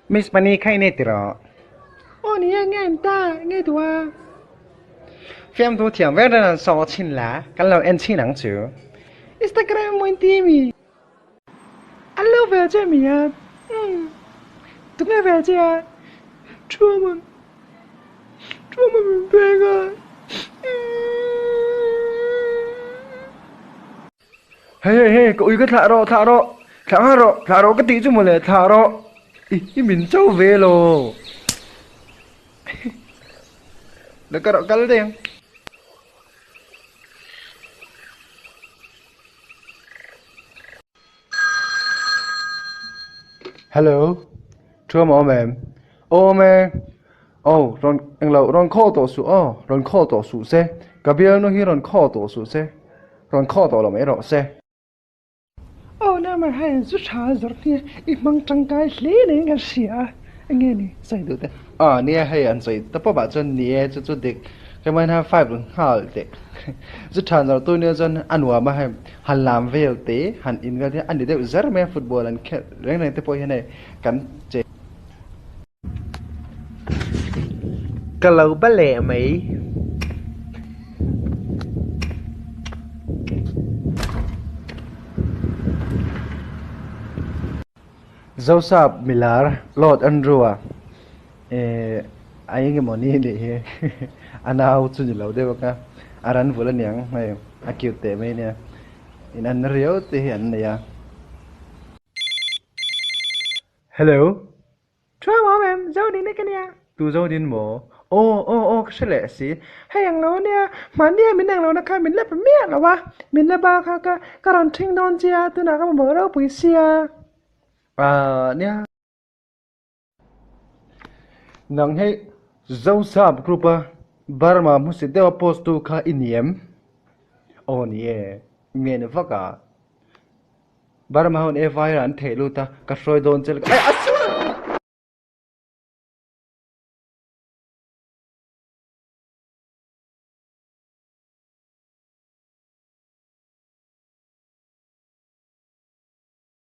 Miss Funny khay nè tiro. Ô nè nghe anh ta, nghe tụi à. Phim tu thiam về là so chin lá, cái lâu en chi nắng chữ. Instagram mo intimi. Alo về chơi mì à. Tụi nghe về chơi à. Chua mình về à. Hey, cậu ý cái thả đó cái tí chứ mà lại thả đó. Ý mình châu về rồi. Được cái đó cái đấy. Hello, chua mà mềm. Ô mẹ. Ô, ron anh lâu ron khó tổ số. Ô, ron khó tổ số xe. Cái bia nó hi ron khó tổ số xe. Ron khó tổ là mấy rõ xe. Ô nè mà hay rút trả rồi nè. Ít mang trăng cái lẽ này nghe xỉa. Anh nghe nè, sai được đấy. À, nè hay anh say. Tập bảo chân nè cho địch. Cái mà ha five luôn hal địch. Rút trả rồi tôi nè chân anh hòa mà hay hắn làm về tế hắn in cái thế anh đi đâu rất mê football anh khét. Rèn này tập này cắn chế. Cái lâu ba lẹ mấy. Dâu sạp milar lord andrew ai cái món này để anh nào chú lâu đấy bác aran vừa lên nhang này akil tệ mấy nè in anh riêu thì hiện này à. Hello, Chua mà em, dâu đi nè cái nè. tu dâu din mo. Ô cái gì lẽ xí. Hay anh lâu nè, mà nè mình đang lâu nè khai mình lép mẹ là ba. Mình lép ba khai cái rắn trinh đón chia, tôi nào cái mà mở đâu bùi xia. À nè nang hay dâu sạp group à barma musi dewa post tu kha iniem. Ô nè miền bắc à barma hon e vai ran thelu ta ka soi don chel ai asu